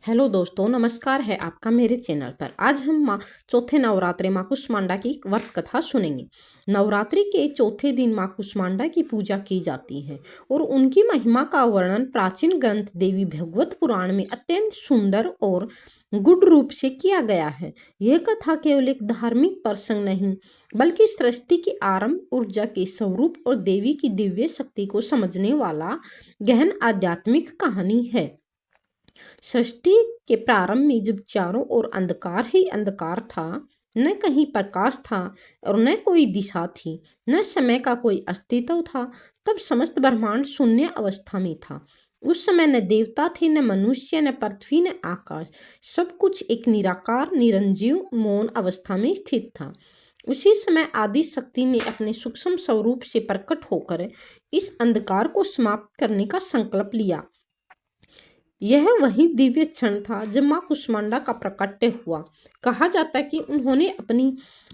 Hello दोस्तों, नमस्कार है आपका मेरे चैनल पर। आज हम चौथे नवरात्रि माँ कुष्मांडा की एक व्रत कथा सुनेंगे। नवरात्रि के चौथे दिन माँ कुष्मांडा की पूजा की जाती है और उनकी महिमा का वर्णन प्राचीन ग्रंथ देवी भागवत पुराण में अत्यंत सुंदर और गुढ़ रूप से किया गया है। यह कथा केवल एक धार्मिक प्रसंग नहीं, बल्कि सृष्टि के आरंभ, ऊर्जा के स्वरूप और देवी की दिव्य शक्ति को समझने वाला गहन आध्यात्मिक कहानी है। सृष्टि के प्रारंभ में जब चारों ओर अंधकार ही अंधकार था, न कहीं प्रकाश था और न कोई दिशा थी, न समय का कोई अस्तित्व था, तब समस्त ब्रह्मांड शून्य अवस्था में था। उस समय न देवता थे, न मनुष्य, न पृथ्वी, न आकाश। सब कुछ एक निराकार, निरंजीव, मौन अवस्था में स्थित था। उसी समय आदि शक्ति ने अपने सूक्ष्म स्वरूप से प्रकट होकर इस अंधकार को समाप्त करने का संकल्प लिया। यह वही दिव्य क्षण था जब माँ कुष्मांडा का प्रकट्य हुआ। कहा जाता है कि उन्होंने अपनी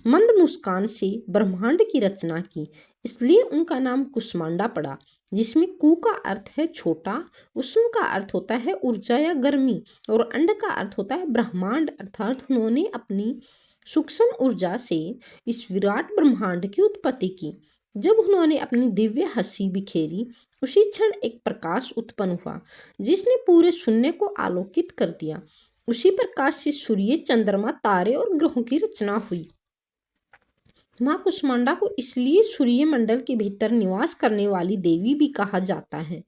मंद मुस्कान से ब्रह्मांड की रचना की, इसलिए उनका नाम कुष्मांडा पड़ा, जिसमें कु का अर्थ है छोटा, उष्म का अर्थ होता है ऊर्जा या गर्मी और अंड का अर्थ होता है ब्रह्मांड। अर्थात उन्होंने अपनी सूक्ष्म ऊर्जा से इस विराट ब्रह्मांड की उत्पत्ति की। जब उन्होंने अपनी दिव्य हंसी बिखेरी, उसी क्षण एक प्रकाश उत्पन्न हुआ जिसने पूरे शून्य को आलोकित कर दिया। उसी प्रकाश से सूर्य, चंद्रमा, तारे और ग्रहों की रचना हुई। माँ कुष्मांडा को इसलिए सूर्य मंडल के भीतर निवास करने वाली देवी भी कहा जाता है,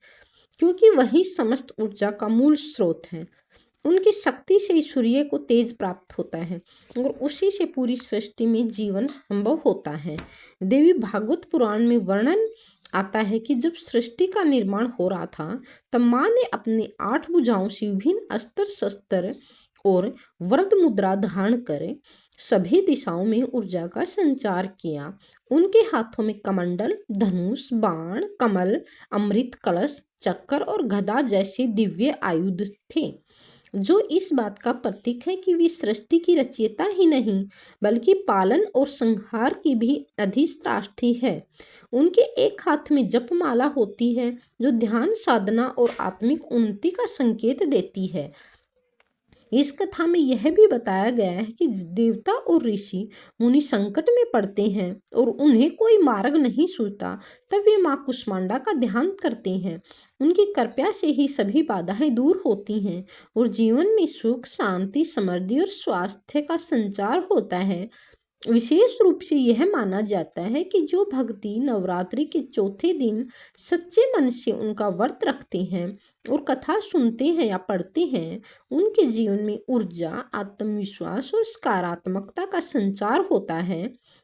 क्योंकि वही समस्त ऊर्जा का मूल स्रोत है। उनकी शक्ति से ही सूर्य को तेज प्राप्त होता है और उसी से पूरी सृष्टि में जीवन संभव होता है। देवी भागवत पुराण में वर्णन आता है कि जब सृष्टि का निर्माण हो रहा था, तब माँ ने अपनी 8 भुजाओं से विभिन्न अस्त्र शस्त्र और वरद मुद्रा धारण कर सभी दिशाओं में ऊर्जा का संचार किया। उनके हाथों में कमंडल, धनुष, बाण, कमल, अमृत कलश, चक्र और गदा जैसे दिव्य आयुध थे, जो इस बात का प्रतीक है कि वे सृष्टि की रचयिता ही नहीं, बल्कि पालन और संहार की भी अधिष्ठात्री है। उनके एक हाथ में जपमाला होती है, जो ध्यान साधना और आत्मिक उन्नति का संकेत देती है। इस कथा में यह भी बताया गया है कि देवता और ऋषि मुनि संकट में पड़ते हैं और उन्हें कोई मार्ग नहीं सूझता, तब वे माँ कुष्मांडा का ध्यान करते हैं। उनकी कृपा से ही सभी बाधाएं दूर होती हैं और जीवन में सुख, शांति, समृद्धि और स्वास्थ्य का संचार होता है। विशेष रूप से यह माना जाता है कि जो भक्ति नवरात्रि के चौथे दिन सच्चे मन से उनका व्रत रखते हैं और कथा सुनते हैं या पढ़ते हैं, उनके जीवन में ऊर्जा, आत्मविश्वास और सकारात्मकता का संचार होता है।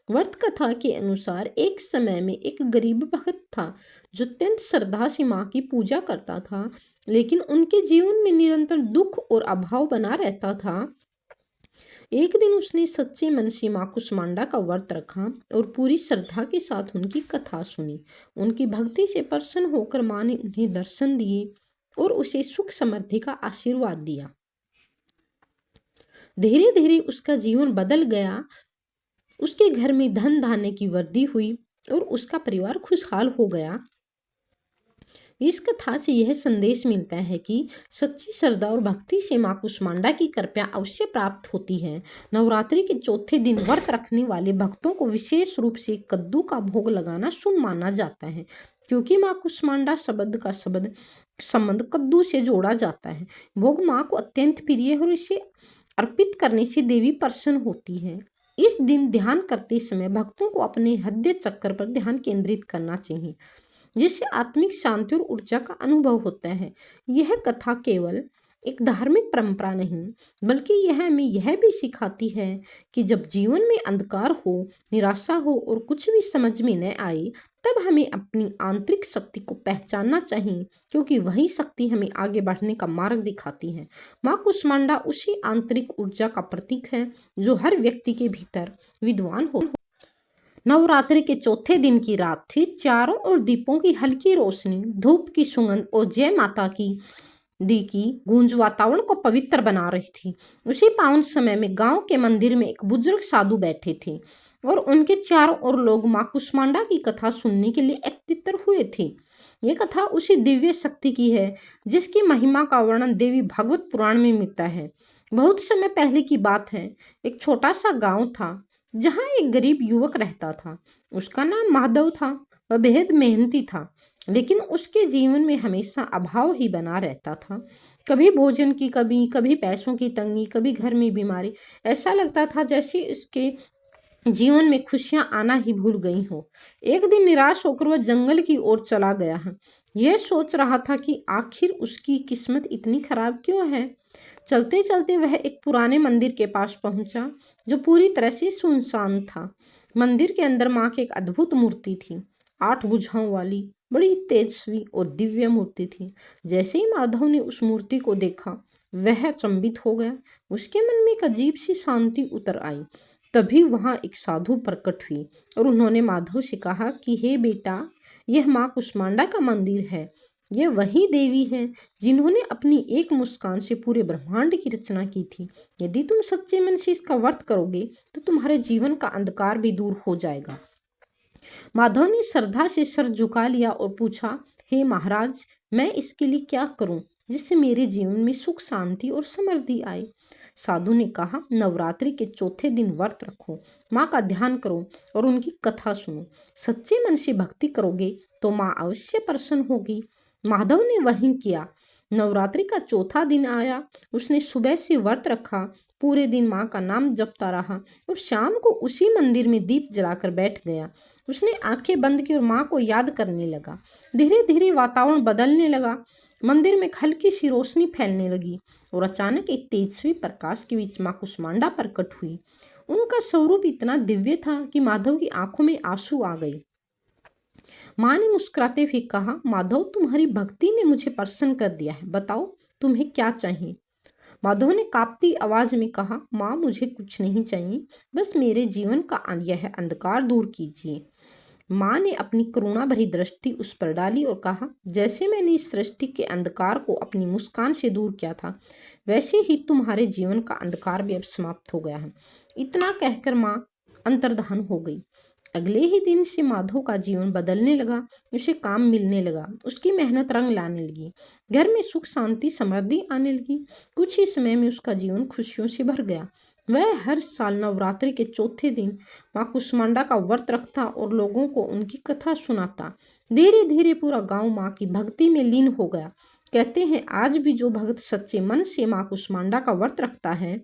व्रत कथा के अनुसार एक समय में एक गरीब भक्त था जो अत्यंत श्रद्धा से माँ की पूजा करता था, लेकिन उनके जीवन में निरंतर दुख और अभाव बना रहता था। एक दिन उसने सच्चे मन से माँ कुष्मांडा का व्रत रखा और पूरी श्रद्धा के साथ उनकी कथा सुनी। उनकी भक्ति से प्रसन्न होकर माँ ने उन्हें दर्शन दिए और उसे सुख समृद्धि का आशीर्वाद दिया। धीरे धीरे उसका जीवन बदल गया। उसके घर में धन धान्य की वृद्धि हुई और उसका परिवार खुशहाल हो गया। इस कथा से यह संदेश मिलता है कि सच्ची श्रद्धा और भक्ति से माँ कुष्मांडा की कृपा अवश्य प्राप्त होती है। नवरात्रि के चौथे दिन व्रत रखने वाले भक्तों को विशेष रूप से कद्दू का भोग लगाना शुभ माना जाता है, क्योंकि माँ कुष्मांडा शब्द का संबंध कद्दू से जोड़ा जाता है। भोग माँ को अत्यंत प्रिय है और इसे अर्पित करने से देवी प्रसन्न होती है। इस दिन ध्यान करते समय भक्तों को अपने हृदय चक्र पर ध्यान केंद्रित करना चाहिए, जिससे आत्मिक शांति और ऊर्जा का अनुभव होता है। यह कथा केवल एक धार्मिक परंपरा नहीं, बल्कि यह हमें यह भी सिखाती है कि जब जीवन में अंधकार हो, निराशा हो और कुछ भी समझ में न आए, तब हमें अपनी आंतरिक शक्ति को पहचानना चाहिए, क्योंकि वही शक्ति हमें आगे बढ़ने का मार्ग दिखाती है। माँ कुष्मांडा उसी आंतरिक ऊर्जा का प्रतीक है जो हर व्यक्ति के भीतर विद्वान हो। नवरात्रि के चौथे दिन की रात थी। चारों ओर दीपों की हल्की रोशनी, धूप की सुगंध और जय माता की दी की गूंज वातावरण को पवित्र बना रही थी। उसी पावन समय में गांव के मंदिर में एक बुजुर्ग साधु बैठे थे और उनके चारों ओर लोग माँ कुष्मांडा की कथा सुनने के लिए एकत्रित हुए थे। ये कथा उसी दिव्य शक्ति की है जिसकी महिमा का वर्णन देवी भागवत पुराण में मिलता है। बहुत समय पहले की बात है। एक छोटा सा गांव था जहाँ एक गरीब युवक रहता था। उसका नाम माधव था। वह बेहद मेहनती था, लेकिन उसके जीवन में हमेशा अभाव ही बना रहता था। कभी भोजन की कमी, कभी पैसों की तंगी, कभी घर में बीमारी। ऐसा लगता था जैसे उसके जीवन में खुशियां आना ही भूल गई हो। एक दिन निराश होकर वह जंगल की ओर चला गया है। यह सोच रहा था कि आखिर उसकी किस्मत इतनी खराब क्यों है। चलते चलते वह एक पुराने मंदिर के पास पहुंचा जो पूरी तरह से सुनसान था। मंदिर के अंदर माँ की एक अद्भुत मूर्ति थी। 8 भुजाओं वाली बड़ी तेजस्वी और दिव्य मूर्ति थी। जैसे ही माधव ने उस मूर्ति को देखा, वह अचंभित हो गया। उसके मन में एक अजीब सी शांति उतर आई। तभी वहां एक साधु प्रकट हुई और उन्होंने माधव से कहा कि हे बेटा, यह माँ कुष्मांडा का मंदिर है। ये वही देवी हैं जिन्होंने अपनी एक मुस्कान से पूरे ब्रह्मांड की रचना की थी। यदि तुम सच्चे मन से इसका व्रत करोगे तो तुम्हारे जीवन का अंधकार भी दूर हो जाएगा। माधव ने श्रद्धा से सर झुका लिया और पूछा, हे महाराज, मैं इसके लिए क्या करूं जिससे मेरे जीवन में सुख, शांति और समृद्धि आए। साधु ने कहा, नवरात्रि के चौथे दिन व्रत रखो, माँ का ध्यान करो और उनकी कथा सुनो। सच्चे मन से भक्ति करोगे तो माँ अवश्य प्रसन्न होगी। माधव ने वही किया। नवरात्रि का चौथा दिन आया। उसने सुबह से व्रत रखा, पूरे दिन माँ का नाम जपता रहा और शाम को उसी मंदिर में दीप जलाकर बैठ गया। उसने आंखें बंद की और माँ को याद करने लगा। धीरे धीरे वातावरण बदलने लगा। मंदिर में हल्की सी रोशनी फैलने लगी और अचानक एक तेजस्वी प्रकाश के बीच माँ कुष्मांडा प्रकट हुई। उनका स्वरूप इतना दिव्य था कि माधव की आंखों में आंसू आ गए। माँ ने मुस्कुराते हुए कहा, माधव, तुम्हारी भक्ति ने मुझे प्रसन्न कर दिया है। बताओ तुम्हें क्या चाहिए। माधव ने कांपती आवाज में कहा, माँ, मुझे कुछ नहीं चाहिए, बस मेरे जीवन का यह अंधकार दूर कीजिए। माँ ने अपनी करुणा भरी दृष्टि उस पर डाली और कहा, जैसे मैंने इस सृष्टि के अंधकार को अपनी मुस्कान से दूर किया था, वैसे ही तुम्हारे जीवन का अंधकार भी अब समाप्त हो गया है। इतना कहकर माँ अंतर्धान हो गई। अगले ही दिन से माधव का जीवन बदलने लगा। उसे काम मिलने लगा, उसकी मेहनत रंग लाने लगी, घर में सुख, शांति, समृद्धि आने लगी। कुछ ही समय में उसका जीवन खुशियों से भर गया। वह हर साल नवरात्रि के चौथे दिन माँ कुष्मांडा का व्रत रखता और लोगों को उनकी कथा सुनाता। धीरे धीरे पूरा गांव माँ की भक्ति में लीन हो गया। कहते हैं, आज भी जो भक्त सच्चे मन से माँ कुष्मांडा का व्रत रखता है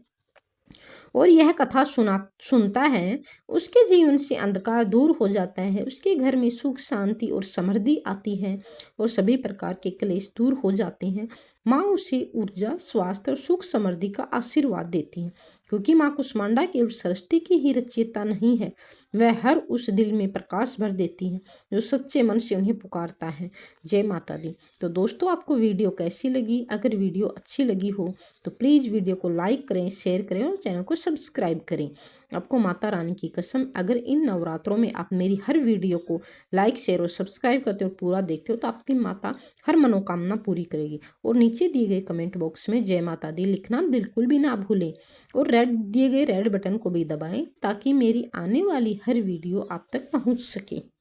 और यह कथा सुनता है, उसके जीवन से अंधकार दूर हो जाता है, उसके घर में सुख, शांति और समृद्धि आती है और सभी प्रकार के क्लेश दूर हो जाते हैं। माँ उसे ऊर्जा, स्वास्थ्य और सुख समृद्धि का आशीर्वाद देती है, क्योंकि माँ कुष्मांडा केवल सृष्टि की ही रचयिता नहीं है, वह हर उस दिल में प्रकाश भर देती है जो सच्चे मन से उन्हें पुकारता है। जय माता दी। तो दोस्तों, आपको वीडियो कैसी लगी? अगर वीडियो अच्छी लगी हो तो प्लीज़ वीडियो को लाइक करें, शेयर करें और चैनल को सब्सक्राइब करें। आपको माता रानी की कसम, अगर इन नवरात्रों में आप मेरी हर वीडियो को लाइक, शेयर और सब्सक्राइब करते हो और पूरा देखते हो तो आपकी माता हर मनोकामना पूरी करेगी। और नीचे दिए गए कमेंट बॉक्स में जय माता दी लिखना बिल्कुल भी ना भूलें और दिए गए रेड बटन को भी दबाएं ताकि मेरी आने वाली हर वीडियो आप तक पहुंच सके।